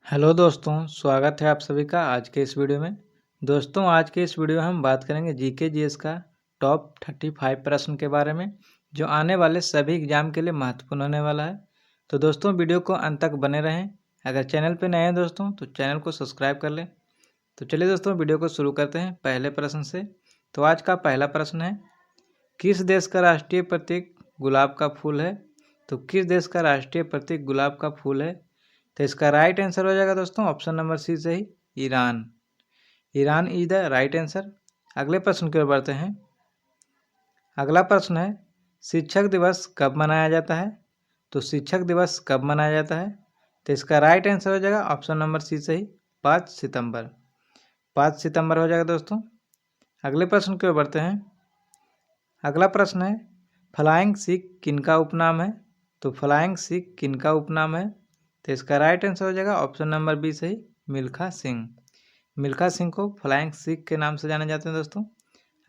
Hello दोस्तों, स्वागत है आप सभी का आज के इस वीडियो में। दोस्तों, आज के इस वीडियो में हम बात करेंगे जीके जीएस का टॉप 35 प्रश्न के बारे में, जो आने वाले सभी एग्जाम के लिए महत्वपूर्ण होने वाला है। तो दोस्तों, वीडियो को अंत तक बने रहें। अगर चैनल पर नए हैं दोस्तों तो चैनल को सब्सक्राइब कर लें। तो चलिए दोस्तों, वीडियो को शुरू करते हैं पहले प्रश्न से। तो आज का पहला प्रश्न है, किस देश का राष्ट्रीय प्रतीक गुलाब का फूल है? तो किस देश का राष्ट्रीय प्रतीक गुलाब का फूल है? तो इसका राइट आंसर हो जाएगा दोस्तों ऑप्शन नंबर सी से ही, Iran. Iran is the right answer. अगले प्रश्न की ओर बढ़ते हैं। अगला प्रश्न है, शिक्षक दिवस कब मनाया जाता है? तो शिक्षक दिवस कब मनाया जाता है? तो इसका राइट आंसर हो जाएगा ऑप्शन नंबर सी से ही, 5 सितंबर। 5 सितंबर हो जाएगा दोस्तों। अगले प्रश्न की ओर बढ़ते हैं। अगला प्रश्न है, फ्लाइंग सिख किनका उपनाम है? तो फ्लाइंग सिख किनका उपनाम है? तो इसका राइट आंसर हो जाएगा ऑप्शन नंबर बी से ही, मिल्खा सिंह। मिल्खा सिंह को फ्लाइंग सिख के नाम से जाने जाते हैं दोस्तों।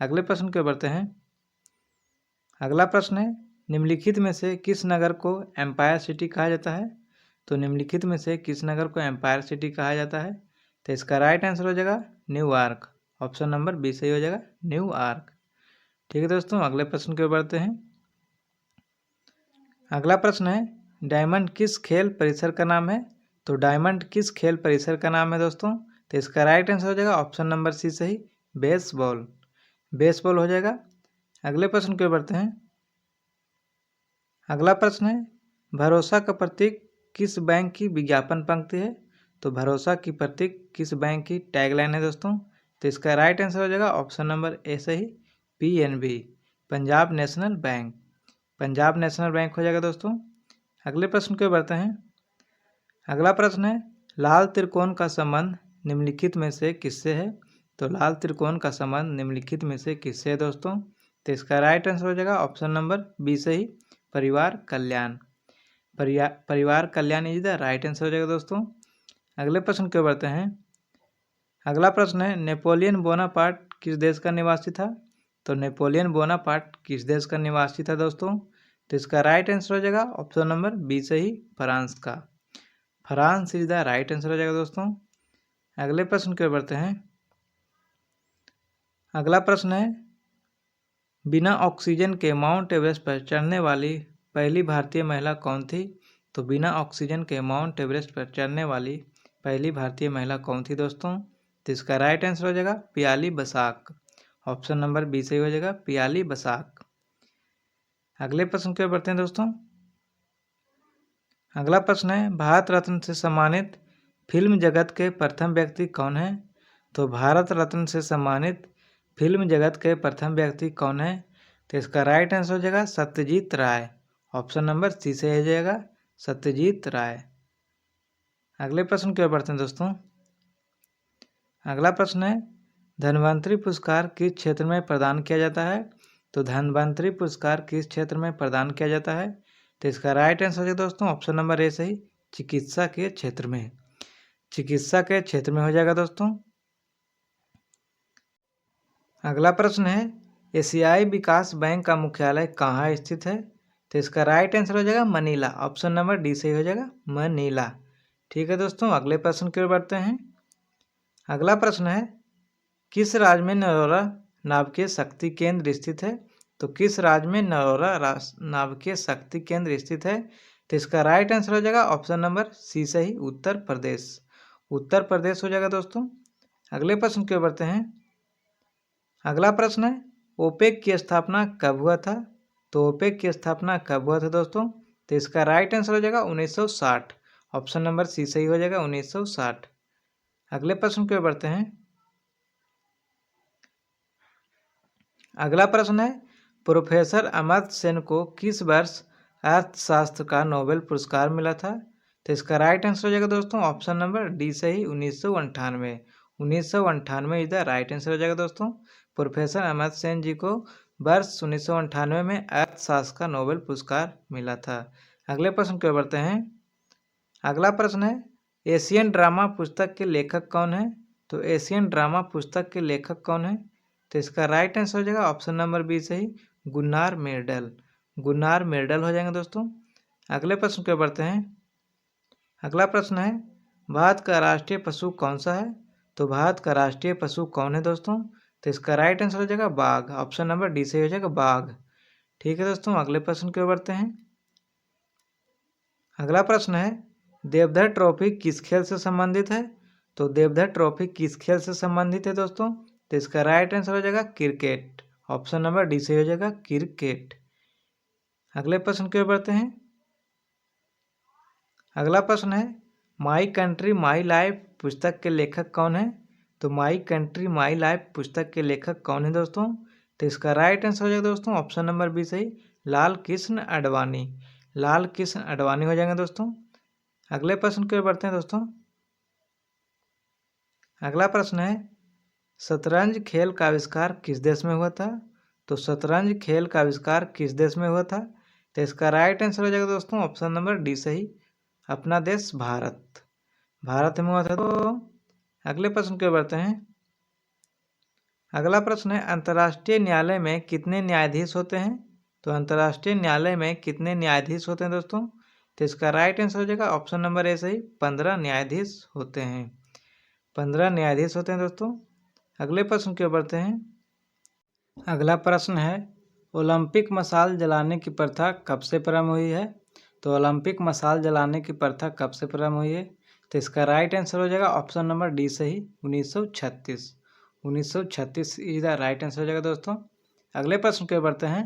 अगले प्रश्न की ओर बढ़ते हैं। अगला प्रश्न है, निम्नलिखित में से किस नगर को एम्पायर सिटी कहा जाता है? तो निम्नलिखित में से किस नगर को एम्पायर सिटी कहा जाता है? तो इसका राइट आंसर हो जाएगा न्यूयॉर्क। ऑप्शन नंबर बी सही हो जाएगा, न्यूयॉर्क। ठीक है दोस्तों, अगले प्रश्न की ओर बढ़ते हैं। अगला प्रश्न है, डायमंड किस खेल परिसर का नाम है? तो डायमंड किस खेल परिसर का नाम है दोस्तों? तो इसका राइट आंसर हो जाएगा ऑप्शन नंबर सी सही, बेसबॉल। बेसबॉल हो जाएगा। अगले प्रश्न की ओर बढ़ते हैं। अगला प्रश्न है, भरोसा का प्रतीक किस बैंक की विज्ञापन पंक्ति है? तो भरोसा की प्रतीक किस बैंक की टैगलाइन है दोस्तों? तो इसका राइट आंसर हो जाएगा ऑप्शन नंबर ए सही, PNB, Punjab national bank. Punjab national bank हो जाएगा दोस्तों। अगले प्रश्न की ओर बढ़ते हैं। अगला प्रश्न है, लाल त्रिकोण का संबंध निम्नलिखित में से किससे है? तो लाल त्रिकोण का संबंध निम्नलिखित में से किससे है दोस्तों? तो इसका राइट आंसर हो जाएगा ऑप्शन नंबर बी से ही, परिवार कल्याण। परिवार कल्याण इज द राइट आंसर हो जाएगा दोस्तों। अगले प्रश्न की ओर बढ़ते हैं। अगला प्रश्न है, नेपोलियन बोनापार्ट किस देश का निवासी था? तो नेपोलियन बोनापार्ट किस देश का निवासी था दोस्तों? तो इसका राइट आंसर हो जाएगा ऑप्शन नंबर बी से ही, फ्रांस का। France is the right answer हो जाएगा दोस्तों। अगले प्रश्न की ओर बढ़ते हैं। अगला प्रश्न है, बिना ऑक्सीजन के माउंट एवरेस्ट पर चढ़ने वाली पहली भारतीय महिला कौन थी? तो बिना ऑक्सीजन के माउंट एवरेस्ट पर चढ़ने वाली पहली भारतीय महिला कौन थी दोस्तों? तो इसका राइट आंसर हो जाएगा Piyali Basak. Option number B सही हो जाएगा, पियाली बसाक। अगले प्रश्न की ओर बढ़ते हैं दोस्तों। अगला प्रश्न है, भारत रत्न से सम्मानित फिल्म जगत के प्रथम व्यक्ति कौन है? तो भारत रत्न से सम्मानित फिल्म जगत के प्रथम व्यक्ति कौन है? तो इसका राइट आंसर हो जाएगा सत्यजीत राय। ऑप्शन नंबर सी से हो जाएगा, सत्यजीत राय। अगले प्रश्न की ओर बढ़ते हैं दोस्तों। अगला प्रश्न है, धन्वंतरि पुरस्कार किस क्षेत्र में प्रदान किया जाता है? तो धन्वंतरि पुरस्कार किस क्षेत्र में प्रदान किया जाता है? तो इसका राइट आंसर है दोस्तों ऑप्शन नंबर ए सही, चिकित्सा के क्षेत्र में। चिकित्सा के क्षेत्र में हो जाएगा दोस्तों। अगला प्रश्न है, एशियाई विकास बैंक का मुख्यालय कहाँ स्थित है? तो इसका राइट आंसर हो जाएगा मनीला। ऑप्शन नंबर डी सही हो जाएगा, मनीला। ठीक है दोस्तों, अगले प्रश्न की ओर बढ़ते हैं। अगला प्रश्न है, किस राज्य में नरोरा नाभिकीय शक्ति केंद्र स्थित है? तो किस राज्य में नरोरा नाभिकीय शक्ति केंद्र स्थित है? तो इसका राइट आंसर हो जाएगा ऑप्शन नंबर सी सही, उत्तर प्रदेश। उत्तर प्रदेश हो जाएगा दोस्तों। अगले प्रश्न की ओर बढ़ते हैं। अगला प्रश्न है, ओपेक की स्थापना कब हुआ था? तो ओपेक की स्थापना कब हुआ था दोस्तों? तो इसका राइट आंसर हो जाएगा 1960। ऑप्शन नंबर सी सही हो जाएगा, 1960। अगले प्रश्न की ओर बढ़ते हैं। अगला प्रश्न है, प्रोफेसर अमर्त्य सेन को किस वर्ष अर्थशास्त्र का नोबेल पुरस्कार मिला था? तो इसका राइट आंसर हो जाएगा दोस्तों ऑप्शन नंबर डी सही, 1998। 1998 इज द राइट आंसर हो जाएगा दोस्तों। प्रोफेसर अमर्त्य सेन जी को वर्ष 1998 में अर्थशास्त्र का नोबेल पुरस्कार मिला था। अगले प्रश्न की ओर बढ़ते हैं। अगला प्रश्न है, एशियन ड्रामा पुस्तक के लेखक कौन है? तो एशियन ड्रामा पुस्तक के लेखक कौन है? तो इसका राइट आंसर हो जाएगा ऑप्शन नंबर बी सही, गुन्नार मिर्डल। गुन्नार मिर्डल हो जाएंगे दोस्तों। अगले प्रश्न की ओर बढ़ते हैं। अगला प्रश्न है, भारत का राष्ट्रीय पशु कौन सा है? तो भारत का राष्ट्रीय पशु कौन है दोस्तों? तो इसका राइट आंसर हो जाएगा बाघ। ऑप्शन नंबर डी सही हो जाएगा बाघ। ठीक है दोस्तों, अगले प्रश्न की ओर बढ़ते हैं। अगला प्रश्न है देवधर ट्रॉफी किस खेल से संबंधित है? तो देवधर ट्रॉफी किस खेल से संबंधित है दोस्तों? तो इसका राइट आंसर हो जाएगा क्रिकेट। ऑप्शन नंबर डी सही हो जाएगा क्रिकेट। अगले प्रश्न की ओर बढ़ते हैं। अगला प्रश्न है माई कंट्री माई लाइफ पुस्तक के लेखक कौन है? तो माई कंट्री माई लाइफ पुस्तक के लेखक कौन है दोस्तों? तो इसका राइट आंसर हो जाएगा दोस्तों ऑप्शन नंबर बी सही, लाल कृष्ण आडवाणी। लाल कृष्ण आडवाणी हो जाएंगे दोस्तों। अगले प्रश्न की ओर बढ़ते हैं दोस्तों। अगला प्रश्न है शतरंज खेल का आविष्कार किस देश में हुआ था? तो शतरंज खेल का आविष्कार किस देश में हुआ था? तो इसका राइट आंसर हो जाएगा दोस्तों ऑप्शन नंबर डी सही, अपना देश भारत। भारत में हुआ था। तो अगले प्रश्न की ओर बढ़ते हैं। अगला प्रश्न है अंतर्राष्ट्रीय न्यायालय में कितने न्यायाधीश होते हैं? तो अंतर्राष्ट्रीय न्यायालय में कितने न्यायाधीश होते हैं दोस्तों? तो इसका राइट आंसर हो जाएगा ऑप्शन नंबर ए सही, 15 न्यायाधीश होते हैं। 15 न्यायाधीश होते हैं दोस्तों। अगले प्रश्न की ओर बढ़ते हैं। अगला प्रश्न है ओलंपिक मशाल जलाने की प्रथा कब से प्रारंभ हुई है? तो ओलंपिक मशाल जलाने की प्रथा कब से प्रारंभ हुई है? तो इसका राइट आंसर हो जाएगा ऑप्शन नंबर डी सही, 1936। 1936 इज द राइट आंसर हो जाएगा दोस्तों। अगले प्रश्न की ओर बढ़ते हैं।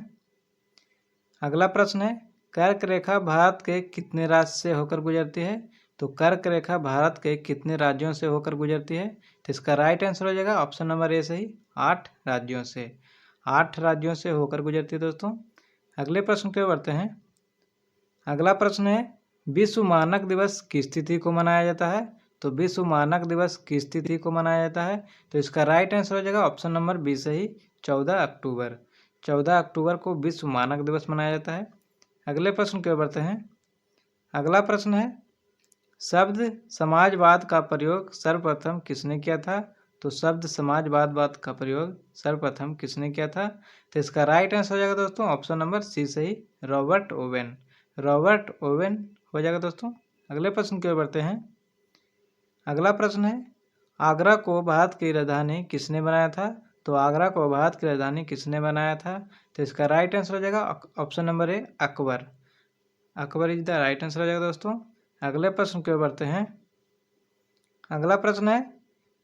अगला प्रश्न है कर्क रेखा भारत के कितने राज्य से होकर गुजरती है? तो कर्क रेखा भारत के कितने राज्यों से होकर गुजरती है? तो इसका राइट आंसर हो जाएगा ऑप्शन नंबर ए सही, 8 राज्यों से। 8 राज्यों से होकर गुजरती है दोस्तों। अगले प्रश्न की ओर बढ़ते हैं। अगला प्रश्न है विश्व मानक दिवस किस तिथि को मनाया जाता है? तो विश्व मानक दिवस किस तिथि को मनाया जाता है? तो इसका राइट आंसर हो जाएगा ऑप्शन नंबर बी सही, 14 अक्टूबर। 14 अक्टूबर को विश्व मानक दिवस मनाया जाता है। अगले प्रश्न की ओर बढ़ते हैं। अगला प्रश्न है शब्द समाजवाद का प्रयोग सर्वप्रथम किसने किया था? तो शब्द समाजवाद का प्रयोग सर्वप्रथम किसने किया था? तो इसका राइट आंसर हो जाएगा दोस्तों ऑप्शन नंबर सी सही, रॉबर्ट ओवेन। रॉबर्ट ओवेन हो जाएगा दोस्तों। अगले प्रश्न की ओर बढ़ते हैं। अगला प्रश्न है आगरा को भारत की राजधानी किसने बनाया था? तो आगरा को भारत की राजधानी किसने बनाया था? तो इसका राइट आंसर हो जाएगा option number A, Akbar. Akbar is the right answer हो जाएगा दोस्तों। अगले प्रश्न की ओर बढ़ते हैं। अगला प्रश्न है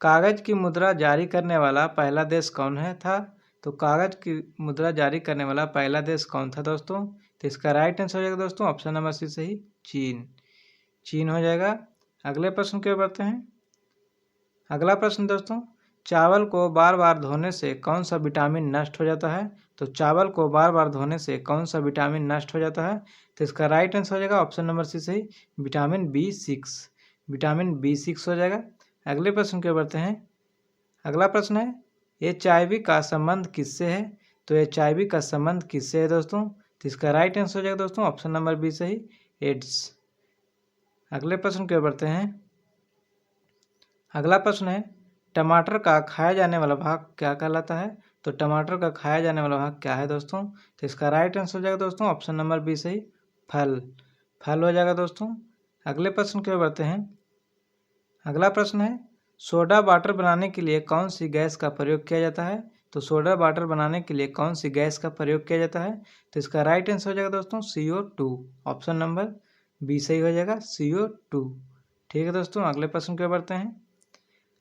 कागज की मुद्रा जारी करने वाला पहला देश कौन है था? तो कागज की मुद्रा जारी करने वाला पहला देश कौन था दोस्तों? तो इसका राइट आंसर हो जाएगा दोस्तों ऑप्शन नंबर सी सही, चीन। चीन हो जाएगा। अगले प्रश्न की ओर बढ़ते हैं। अगला प्रश्न दोस्तों चावल को बार बार धोने से कौन सा विटामिन नष्ट हो जाता है? तो चावल को बार बार धोने से कौन सा विटामिन नष्ट हो जाता है? तो इसका राइट आंसर हो जाएगा ऑप्शन नंबर सी सही, विटामिन B6। विटामिन B6 हो जाएगा। अगले प्रश्न की ओर बढ़ते हैं। अगला प्रश्न है HIV का संबंध किससे है? तो HIV का संबंध किससे है दोस्तों? तो इसका राइट आंसर हो जाएगा दोस्तों ऑप्शन नंबर बी सही, एड्स। अगले प्रश्न की ओर बढ़ते हैं। अगला प्रश्न है टमाटर का खाया जाने वाला भाग क्या कहलाता है? तो टमाटर का खाया जाने वाला भाग क्या है दोस्तों? तो इसका राइट आंसर हो जाएगा दोस्तों ऑप्शन नंबर बी सही, फल। फल हो जाएगा दोस्तों। अगले प्रश्न की ओर बढ़ते हैं। अगला प्रश्न है सोडा वाटर बनाने के लिए कौन सी गैस का प्रयोग किया जाता है? तो सोडा वाटर बनाने के लिए कौन सी गैस का प्रयोग किया जाता है? तो इसका राइट आंसर हो जाएगा दोस्तों CO2। ऑप्शन नंबर बी सही हो जाएगा, CO2। ठीक है दोस्तों, अगले प्रश्न की ओर बढ़ते हैं।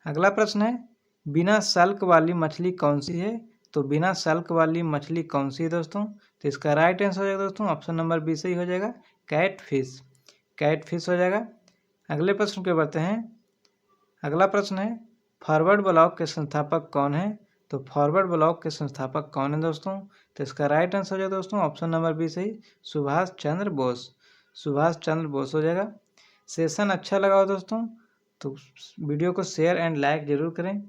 अगला प्रश्न है बिना सल्क वाली मछली कौन सी है? तो बिना सल्क वाली मछली कौन सी है दोस्तों? तो इसका राइट आंसर हो जाएगा दोस्तों ऑप्शन नंबर बी सही हो जाएगा, कैट फिश। कैट फिश हो जाएगा। अगले प्रश्न की ओर बढ़ते हैं। अगला प्रश्न है फॉरवर्ड ब्लॉक के संस्थापक कौन है? तो फॉरवर्ड ब्लॉक के संस्थापक कौन है दोस्तों? तो इसका राइट आंसर हो जाएगा दोस्तों ऑप्शन नंबर बी सही, सुभाष चंद्र बोस। सुभाष चंद्र बोस हो जाएगा। सेशन अच्छा लगा हो दोस्तों तो वीडियो को शेयर एंड लाइक जरूर करें।